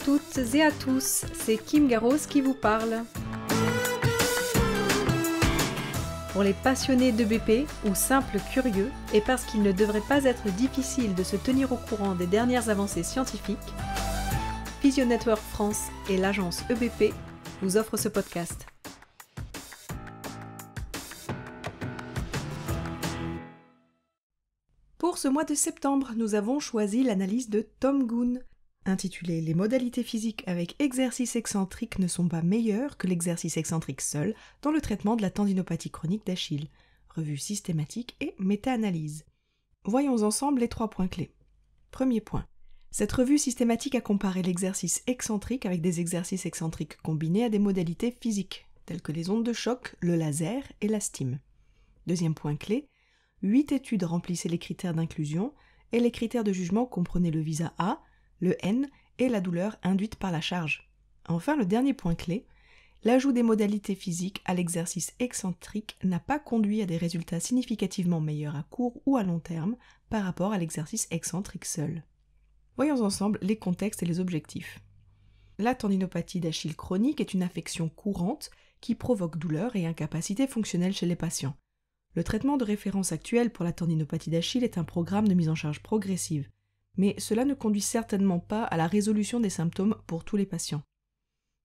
toutes et à tous, c'est Kim Garros qui vous parle. Pour les passionnés d'EBP ou simples curieux, et parce qu'il ne devrait pas être difficile de se tenir au courant des dernières avancées scientifiques, Physio Network France et l'agence EBP vous offrent ce podcast. Pour ce mois de septembre, nous avons choisi l'analyse de Tom Goon, intitulée « Les modalités physiques avec exercice excentrique ne sont pas meilleures que l'exercice excentrique seul dans le traitement de la tendinopathie chronique d'Achille », revue systématique et méta-analyse. Voyons ensemble les 3 points clés. Premier point. Cette revue systématique a comparé l'exercice excentrique avec des exercices excentriques combinés à des modalités physiques, telles que les ondes de choc, le laser et la stime. Deuxième point clé. 8 études remplissaient les critères d'inclusion et les critères de jugement comprenaient le VISA A, le N et la douleur induite par la charge. Enfin, le dernier point clé, l'ajout des modalités physiques à l'exercice excentrique n'a pas conduit à des résultats significativement meilleurs à court ou à long terme par rapport à l'exercice excentrique seul. Voyons ensemble les contextes et les objectifs. La tendinopathie d'Achille chronique est une affection courante qui provoque douleur et incapacité fonctionnelle chez les patients. Le traitement de référence actuel pour la tendinopathie d'Achille est un programme de mise en charge progressive, mais cela ne conduit certainement pas à la résolution des symptômes pour tous les patients.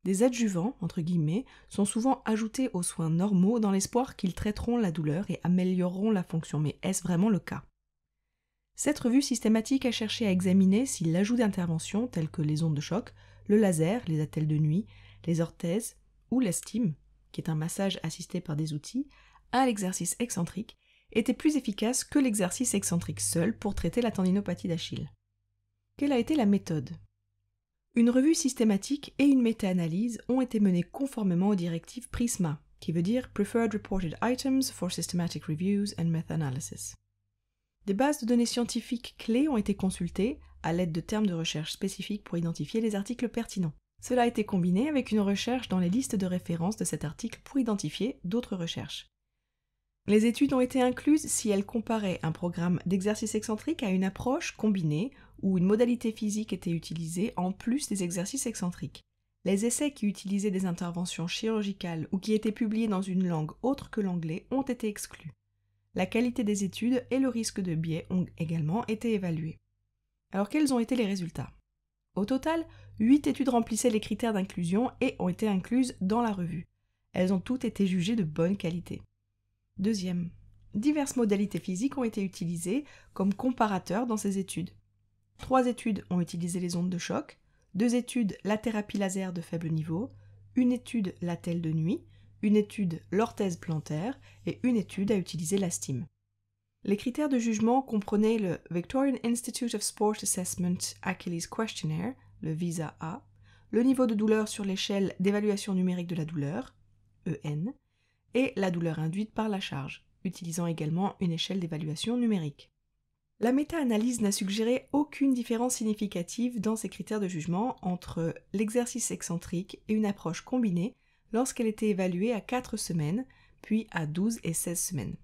Des adjuvants, entre guillemets, sont souvent ajoutés aux soins normaux dans l'espoir qu'ils traiteront la douleur et amélioreront la fonction, mais est-ce vraiment le cas ? Cette revue systématique a cherché à examiner si l'ajout d'interventions telles que les ondes de choc, le laser, les attelles de nuit, les orthèses ou la stime, qui est un massage assisté par des outils, à l'exercice excentrique, était plus efficace que l'exercice excentrique seul pour traiter la tendinopathie d'Achille. Quelle a été la méthode ? Une revue systématique et une méta-analyse ont été menées conformément aux directives PRISMA, qui veut dire Preferred Reported Items for Systematic Reviews and Meta-Analysis. Des bases de données scientifiques clés ont été consultées à l'aide de termes de recherche spécifiques pour identifier les articles pertinents. Cela a été combiné avec une recherche dans les listes de référence de cet article pour identifier d'autres recherches. Les études ont été incluses si elles comparaient un programme d'exercice excentrique à une approche combinée où une modalité physique était utilisée en plus des exercices excentriques. Les essais qui utilisaient des interventions chirurgicales ou qui étaient publiés dans une langue autre que l'anglais ont été exclus. La qualité des études et le risque de biais ont également été évalués. Alors quels ont été les résultats ? Au total, 8 études remplissaient les critères d'inclusion et ont été incluses dans la revue. Elles ont toutes été jugées de bonne qualité. Deuxième, diverses modalités physiques ont été utilisées comme comparateurs dans ces études. 3 études ont utilisé les ondes de choc, 2 études la thérapie laser de faible niveau, une étude l'attelle de nuit, une étude l'orthèse plantaire et une étude a utilisé la stime. Les critères de jugement comprenaient le Victorian Institute of Sport Assessment Achilles Questionnaire, le VISA A, le niveau de douleur sur l'échelle d'évaluation numérique de la douleur, EN, et la douleur induite par la charge, utilisant également une échelle d'évaluation numérique. La méta-analyse n'a suggéré aucune différence significative dans ces critères de jugement entre l'exercice excentrique et une approche combinée lorsqu'elle était évaluée à 4 semaines, puis à 12 et 16 semaines.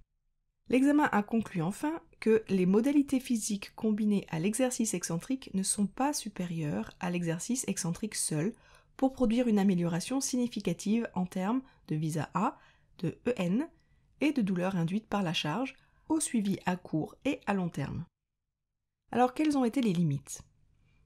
L'examen a conclu enfin que les modalités physiques combinées à l'exercice excentrique ne sont pas supérieures à l'exercice excentrique seul pour produire une amélioration significative en termes de VISA A, de EN et de douleur induite par la charge, au suivi à court et à long terme. Alors quelles ont été les limites ?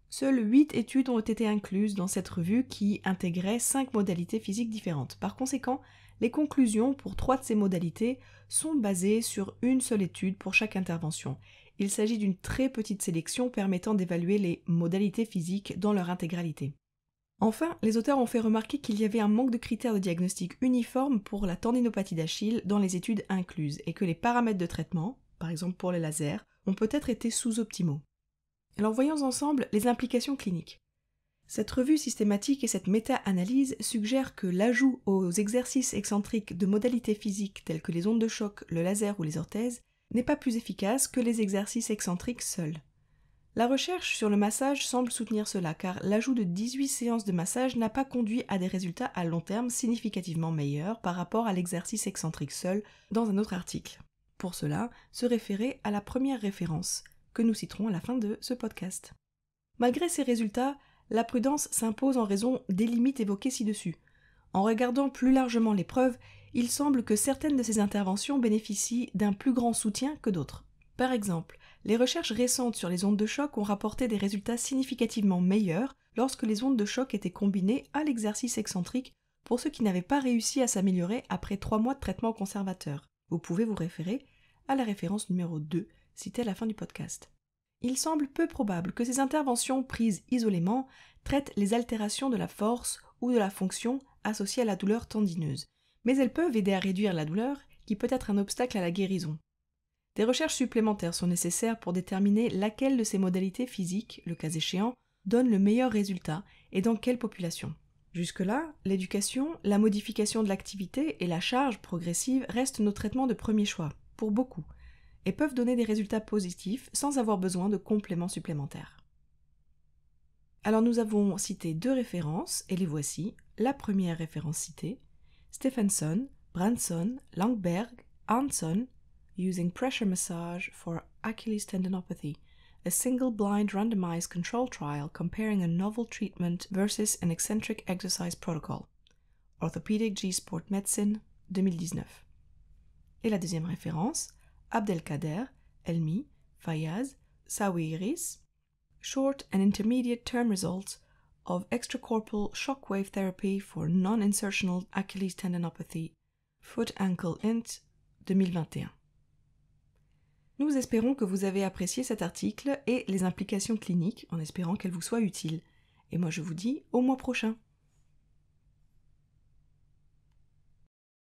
Seules 8 études ont été incluses dans cette revue qui intégrait 5 modalités physiques différentes. Par conséquent, les conclusions pour 3 de ces modalités sont basées sur une seule étude pour chaque intervention. Il s'agit d'une très petite sélection permettant d'évaluer les modalités physiques dans leur intégralité. Enfin, les auteurs ont fait remarquer qu'il y avait un manque de critères de diagnostic uniformes pour la tendinopathie d'Achille dans les études incluses et que les paramètres de traitement, par exemple pour les lasers, ont peut-être été sous-optimaux. Alors voyons ensemble les implications cliniques. Cette revue systématique et cette méta-analyse suggèrent que l'ajout aux exercices excentriques de modalités physiques telles que les ondes de choc, le laser ou les orthèses n'est pas plus efficace que les exercices excentriques seuls. La recherche sur le massage semble soutenir cela car l'ajout de 18 séances de massage n'a pas conduit à des résultats à long terme significativement meilleurs par rapport à l'exercice excentrique seul dans un autre article. Pour cela, se référer à la première référence que nous citerons à la fin de ce podcast. Malgré ces résultats, la prudence s'impose en raison des limites évoquées ci-dessus. En regardant plus largement les preuves, il semble que certaines de ces interventions bénéficient d'un plus grand soutien que d'autres. Par exemple, les recherches récentes sur les ondes de choc ont rapporté des résultats significativement meilleurs lorsque les ondes de choc étaient combinées à l'exercice excentrique pour ceux qui n'avaient pas réussi à s'améliorer après 3 mois de traitement conservateur. Vous pouvez vous référer à la référence numéro 2, citée à la fin du podcast. Il semble peu probable que ces interventions prises isolément traitent les altérations de la force ou de la fonction associées à la douleur tendineuse, mais elles peuvent aider à réduire la douleur qui peut être un obstacle à la guérison. Des recherches supplémentaires sont nécessaires pour déterminer laquelle de ces modalités physiques, le cas échéant, donne le meilleur résultat et dans quelle population. Jusque-là, l'éducation, la modification de l'activité et la charge progressive restent nos traitements de premier choix, pour beaucoup, et peuvent donner des résultats positifs sans avoir besoin de compléments supplémentaires. Alors nous avons cité 2 références, et les voici. La première référence citée, Stephenson, Branson, Langberg, Hanson, Using Pressure Massage for Achilles Tendinopathy, a single-blind randomized control trial comparing a novel treatment versus an eccentric exercise protocol. Orthopedic G-Sport Medicine, 2019. Et la deuxième référence, Abdelkader, Elmi, Fayaz, Sawiris, Short and Intermediate Term Results of Extracorporeal Shockwave Therapy for Non-Insertional Achilles Tendinopathy, Foot Ankle Int, 2021. Nous espérons que vous avez apprécié cet article et les implications cliniques en espérant qu'elles vous soient utiles. Et moi je vous dis au mois prochain.